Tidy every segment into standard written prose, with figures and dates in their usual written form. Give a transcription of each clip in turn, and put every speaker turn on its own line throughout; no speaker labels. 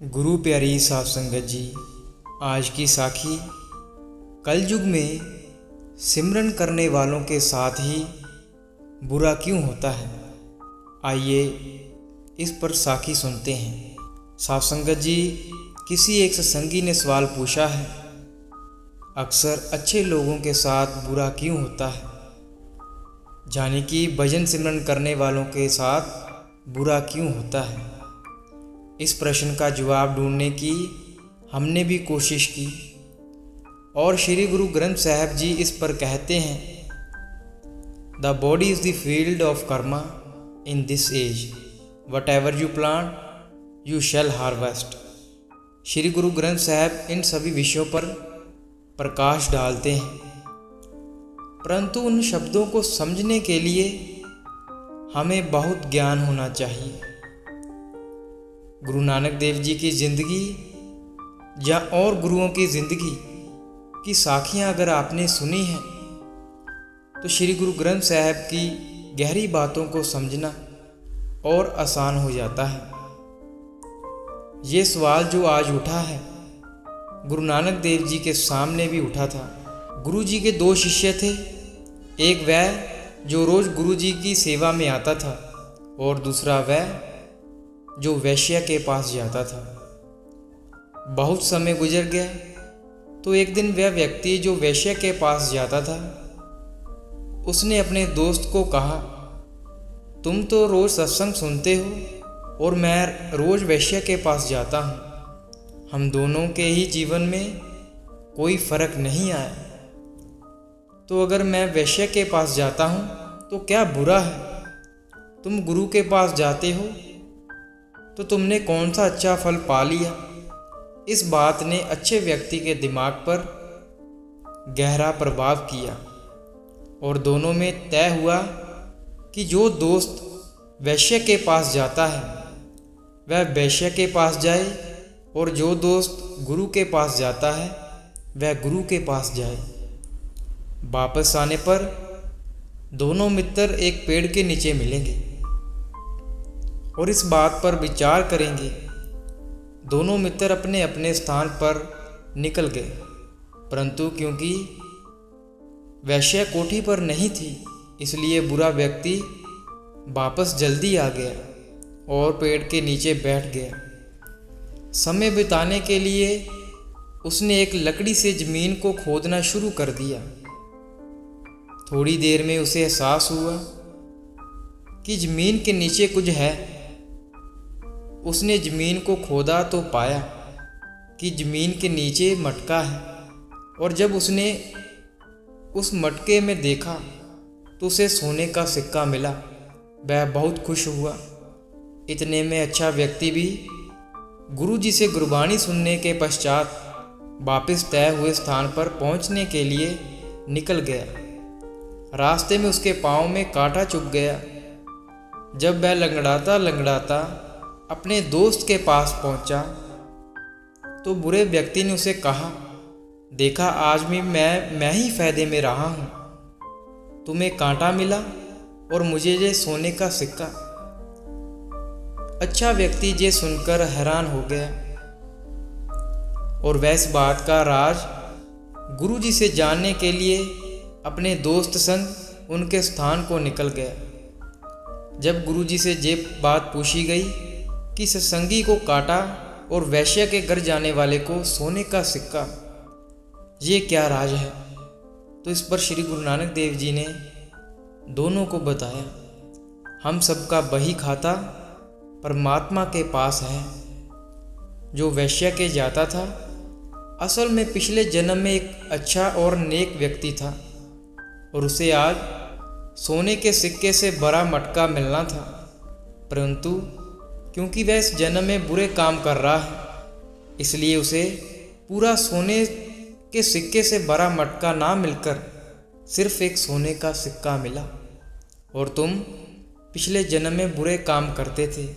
गुरु प्यारी साध संगत जी, आज की साखी कलयुग में सिमरन करने वालों के साथ ही बुरा क्यों होता है। आइए इस पर साखी सुनते हैं। साध संगत जी, किसी एक सत्संगी ने सवाल पूछा है, अक्सर अच्छे लोगों के साथ बुरा क्यों होता है, जाने कि भजन सिमरन करने वालों के साथ बुरा क्यों होता है। इस प्रश्न का जवाब ढूंढने की हमने भी कोशिश की और श्री गुरु ग्रंथ साहब जी इस पर कहते हैं, the body is the field of karma in this age, whatever you plant you shall harvest. Shri Guru Granth साहब इन सभी विषयों पर प्रकाश डालते हैं, परंतु उन शब्दों को समझने के लिए हमें बहुत ज्ञान होना चाहिए। गुरु नानक देव जी की ज़िंदगी या और गुरुओं की ज़िंदगी की साखियाँ अगर आपने सुनी हैं तो श्री गुरु ग्रंथ साहब की गहरी बातों को समझना और आसान हो जाता है। ये सवाल जो आज उठा है, गुरु नानक देव जी के सामने भी उठा था। गुरु जी के दो शिष्य थे, एक वह जो रोज़ गुरु जी की सेवा में आता था और दूसरा वह जो वैश्य के पास जाता था। बहुत समय गुजर गया तो एक दिन वह व्यक्ति जो वैश्य के पास जाता था, उसने अपने दोस्त को कहा, तुम तो रोज़ सत्संग सुनते हो और मैं रोज़ वैश्य के पास जाता हूँ, हम दोनों के ही जीवन में कोई फ़र्क नहीं आया, तो अगर मैं वैश्य के पास जाता हूँ तो क्या बुरा है, तुम गुरु के पास जाते हो तो तुमने कौन सा अच्छा फल पा लिया। इस बात ने अच्छे व्यक्ति के दिमाग पर गहरा प्रभाव किया और दोनों में तय हुआ कि जो दोस्त वैश्य के पास जाता है वह वैश्य के पास जाए और जो दोस्त गुरु के पास जाता है वह गुरु के पास जाए। वापस आने पर दोनों मित्र एक पेड़ के नीचे मिलेंगे और इस बात पर विचार करेंगे। दोनों मित्र अपने अपने स्थान पर निकल गए, परंतु क्योंकि वैश्य कोठी पर नहीं थी, इसलिए बुरा व्यक्ति वापस जल्दी आ गया और पेड़ के नीचे बैठ गया। समय बिताने के लिए उसने एक लकड़ी से ज़मीन को खोदना शुरू कर दिया। थोड़ी देर में उसे एहसास हुआ कि ज़मीन के नीचे कुछ है। उसने ज़मीन को खोदा तो पाया कि ज़मीन के नीचे मटका है और जब उसने उस मटके में देखा तो उसे सोने का सिक्का मिला। वह बहुत खुश हुआ। इतने में अच्छा व्यक्ति भी गुरु जी से गुरबाणी सुनने के पश्चात वापस तय हुए स्थान पर पहुंचने के लिए निकल गया। रास्ते में उसके पाँव में कांटा चुभ गया। जब वह लंगड़ाता लंगड़ाता अपने दोस्त के पास पहुंचा तो बुरे व्यक्ति ने उसे कहा, देखा आज भी मैं ही फायदे में रहा हूं, तुम्हें कांटा मिला और मुझे ये सोने का सिक्का। अच्छा व्यक्ति ये सुनकर हैरान हो गया और वह इस बात का राज गुरु जी से जानने के लिए अपने दोस्त संग उनके स्थान को निकल गया। जब गुरु जी से ये बात पूछी गई कि सत्संगी को काटा और वैश्य के घर जाने वाले को सोने का सिक्का, ये क्या राज है, तो इस पर श्री गुरु नानक देव जी ने दोनों को बताया, हम सबका बही खाता परमात्मा के पास है। जो वैश्य के जाता था असल में पिछले जन्म में एक अच्छा और नेक व्यक्ति था और उसे आज सोने के सिक्के से बड़ा मटका मिलना था, परंतु क्योंकि वह इस जन्म में बुरे काम कर रहा है, इसलिए उसे पूरा सोने के सिक्के से बड़ा मटका ना मिलकर सिर्फ एक सोने का सिक्का मिला। और तुम पिछले जन्म में बुरे काम करते थे,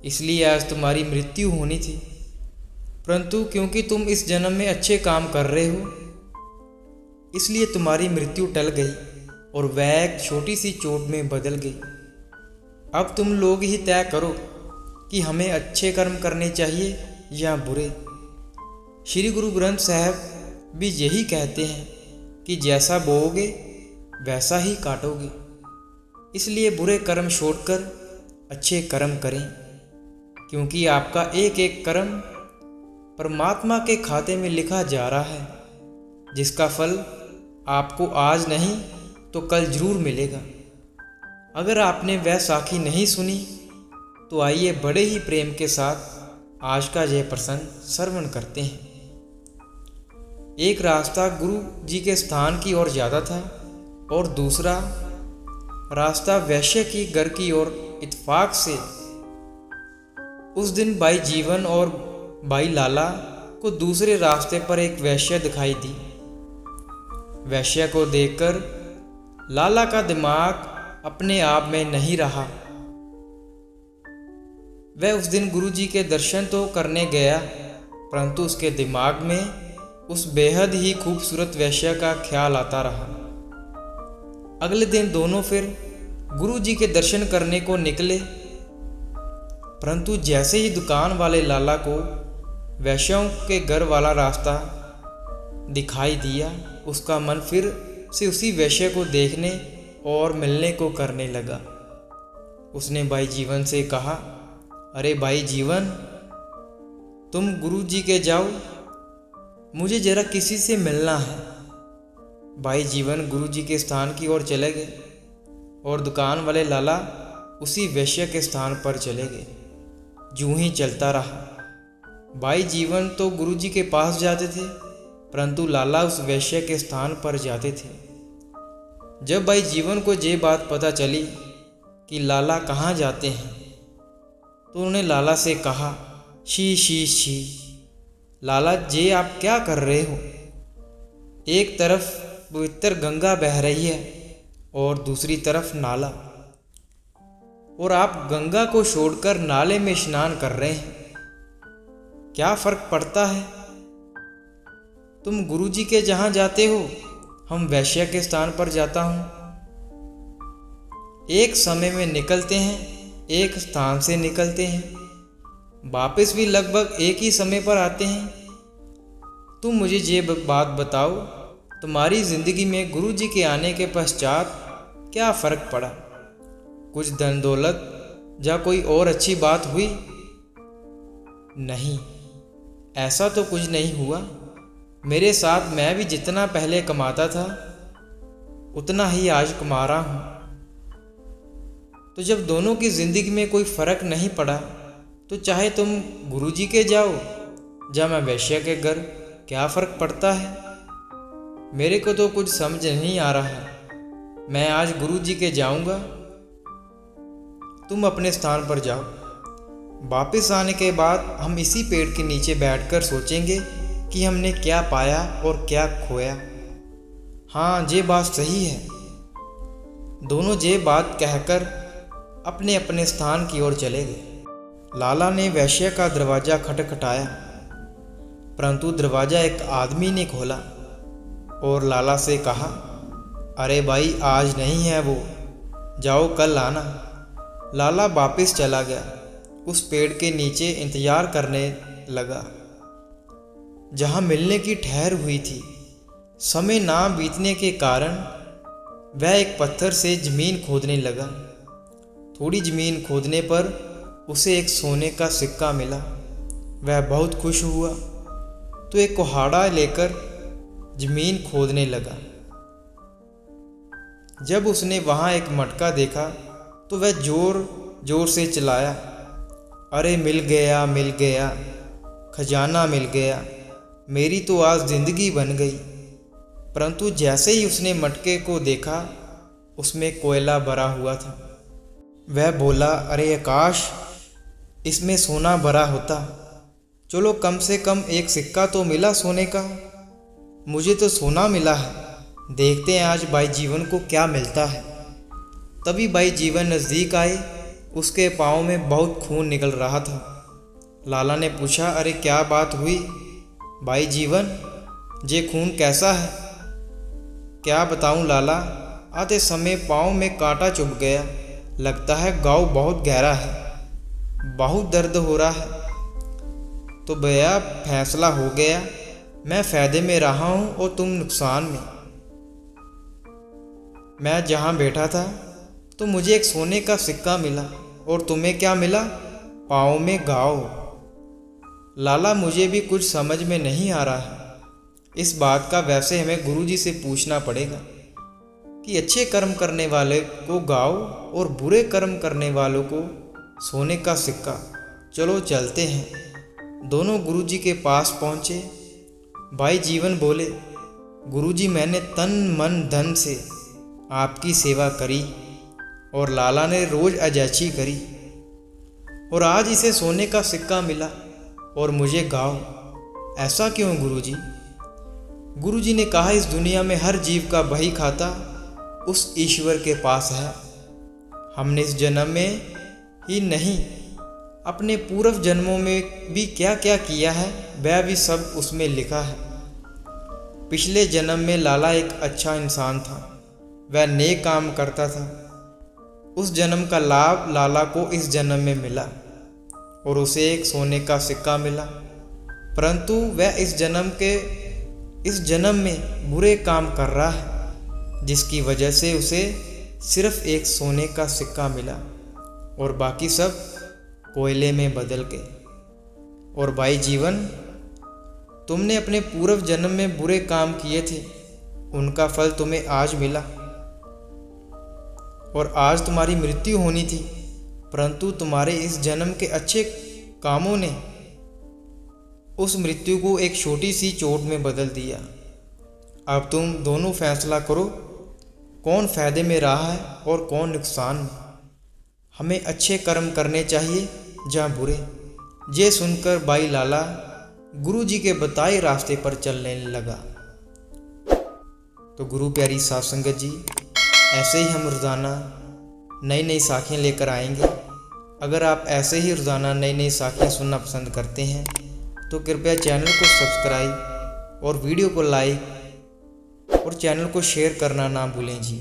इसलिए आज तुम्हारी मृत्यु होनी थी, परंतु क्योंकि तुम इस जन्म में अच्छे काम कर रहे हो, इसलिए तुम्हारी मृत्यु टल गई और वह एक छोटी सी चोट में बदल गई। अब तुम लोग ही तय करो कि हमें अच्छे कर्म करने चाहिए या बुरे। श्री गुरु ग्रंथ साहब भी यही कहते हैं कि जैसा बोओगे वैसा ही काटोगे। इसलिए बुरे कर्म छोड़कर अच्छे कर्म करें, क्योंकि आपका एक एक कर्म परमात्मा के खाते में लिखा जा रहा है, जिसका फल आपको आज नहीं तो कल जरूर मिलेगा। अगर आपने वह साखी नहीं सुनी तो आइए बड़े ही प्रेम के साथ आज का यह प्रसंग श्रवण करते हैं। एक रास्ता गुरु जी के स्थान की ओर जाता था और दूसरा रास्ता वैश्य की घर की ओर। इत्तेफाक से उस दिन भाई जीवन और भाई लाला को दूसरे रास्ते पर एक वैश्य दिखाई दी। वैश्य को देखकर लाला का दिमाग अपने आप में नहीं रहा। वह उस दिन गुरु जी के दर्शन तो करने गया, परंतु उसके दिमाग में उस बेहद ही खूबसूरत वैश्य का ख्याल आता रहा। अगले दिन दोनों फिर गुरु जी के दर्शन करने को निकले, परंतु जैसे ही दुकान वाले लाला को वैश्यों के घर वाला रास्ता दिखाई दिया, उसका मन फिर से उसी वैश्य को देखने और मिलने को करने लगा। उसने भाई जीवन से कहा, अरे भाई जीवन, तुम गुरु जी के जाओ, मुझे जरा किसी से मिलना है। भाई जीवन गुरु जी के स्थान की ओर चले गए और दुकान वाले लाला उसी वैश्य के स्थान पर चले गए। यूं ही चलता रहा। भाई जीवन तो गुरु जी के पास जाते थे, परंतु लाला उस वैश्य के स्थान पर जाते थे। जब भाई जीवन को ये बात पता चली कि लाला कहाँ जाते हैं, तो उन्होंने लाला से कहा, शी शी शी लाला जी, आप क्या कर रहे हो? एक तरफ पवित्र गंगा बह रही है और दूसरी तरफ नाला, और आप गंगा को छोड़कर नाले में स्नान कर रहे हैं। क्या फर्क पड़ता है? तुम गुरुजी के जहां जाते हो, हम वैश्य के स्थान पर जाता हूं। एक समय में निकलते हैं, एक स्थान से निकलते हैं, वापस भी लगभग एक ही समय पर आते हैं। तुम मुझे ये बात बताओ, तुम्हारी जिंदगी में गुरुजी के आने के पश्चात क्या फर्क पड़ा? कुछ धन दौलत या कोई और अच्छी बात हुई? नहीं, ऐसा तो कुछ नहीं हुआ। मेरे साथ मैं भी जितना पहले कमाता था उतना ही आज कमा रहा हूँ। तो जब दोनों की जिंदगी में कोई फर्क नहीं पड़ा, तो चाहे तुम गुरुजी के जाओ या मैं वैश्य के घर, क्या फर्क पड़ता है? मेरे को तो कुछ समझ नहीं आ रहा है। मैं आज गुरुजी के जाऊंगा, तुम अपने स्थान पर जाओ। वापस आने के बाद हम इसी पेड़ के नीचे बैठकर सोचेंगे कि हमने क्या पाया और क्या खोया। हाँ, ये बात सही है। दोनों ये बात कहकर अपने अपने स्थान की ओर चले गए। लाला ने वैश्य का दरवाज़ा खटखटाया, परंतु दरवाज़ा एक आदमी ने खोला और लाला से कहा, अरे भाई, आज नहीं है वो, जाओ कल आना। लाला वापस चला गया। उस पेड़ के नीचे इंतजार करने लगा जहाँ मिलने की ठहर हुई थी। समय ना बीतने के कारण वह एक पत्थर से ज़मीन खोदने लगा। थोड़ी ज़मीन खोदने पर उसे एक सोने का सिक्का मिला। वह बहुत खुश हुआ, तो एक कुल्हाड़ा लेकर ज़मीन खोदने लगा। जब उसने वहाँ एक मटका देखा तो वह जोर जोर से चिल्लाया, अरे मिल गया, मिल गया, खजाना मिल गया, मेरी तो आज ज़िंदगी बन गई। परंतु जैसे ही उसने मटके को देखा, उसमें कोयला भरा हुआ था। वह बोला, अरे आकाश, इसमें सोना भरा होता, चलो कम से कम एक सिक्का तो मिला सोने का। मुझे तो सोना मिला है, देखते हैं आज भाई जीवन को क्या मिलता है। तभी भाई जीवन नज़दीक आए। उसके पाँव में बहुत खून निकल रहा था। लाला ने पूछा, अरे क्या बात हुई भाई जीवन, ये खून कैसा है? क्या बताऊं लाला, आते समय पाँव में कांटा चुभ गया, लगता है घाव बहुत गहरा है, बहुत दर्द हो रहा है। तो भैया फैसला हो गया, मैं फ़ायदे में रहा हूँ और तुम नुकसान में। मैं जहाँ बैठा था तो मुझे एक सोने का सिक्का मिला और तुम्हें क्या मिला? पाँव में घाव। लाला मुझे भी कुछ समझ में नहीं आ रहा है। इस बात का वैसे हमें गुरुजी से पूछना पड़ेगा कि अच्छे कर्म करने वाले को घाव और बुरे कर्म करने वालों को सोने का सिक्का। चलो चलते हैं। दोनों गुरुजी के पास पहुँचे। भाई जीवन बोले, गुरुजी मैंने तन मन धन से आपकी सेवा करी और लाला ने रोज़ अजैची करी और आज इसे सोने का सिक्का मिला और मुझे घाव। ऐसा क्यों गुरुजी? गुरुजी ने कहा, इस दुनिया में हर जीव का बही खाता उस ईश्वर के पास है। हमने इस जन्म में ही नहीं, अपने पूर्व जन्मों में भी क्या क्या किया है वह भी सब उसमें लिखा है। पिछले जन्म में लाला एक अच्छा इंसान था, वह नेक काम करता था। उस जन्म का लाभ लाला को इस जन्म में मिला और उसे एक सोने का सिक्का मिला, परंतु वह इस जन्म में बुरे काम कर रहा है, जिसकी वजह से उसे सिर्फ एक सोने का सिक्का मिला और बाकी सब कोयले में बदल गए। और भाई जीवन, तुमने अपने पूर्व जन्म में बुरे काम किए थे, उनका फल तुम्हें आज मिला और आज तुम्हारी मृत्यु होनी थी, परंतु तुम्हारे इस जन्म के अच्छे कामों ने उस मृत्यु को एक छोटी सी चोट में बदल दिया। अब तुम दोनों फैसला करो, कौन फ़ायदे में रहा है और कौन नुकसान में। हमें अच्छे कर्म करने चाहिए या बुरे। ये सुनकर भाई लाला गुरुजी के बताए रास्ते पर चलने लगा। तो गुरु प्यारी साध संगत जी, ऐसे ही हम रोज़ाना नई नई साखियाँ लेकर आएंगे। अगर आप ऐसे ही रोज़ाना नई नई साखियाँ सुनना पसंद करते हैं तो कृपया चैनल को सब्सक्राइब और वीडियो को लाइक और चैनल को शेयर करना ना भूलें जी।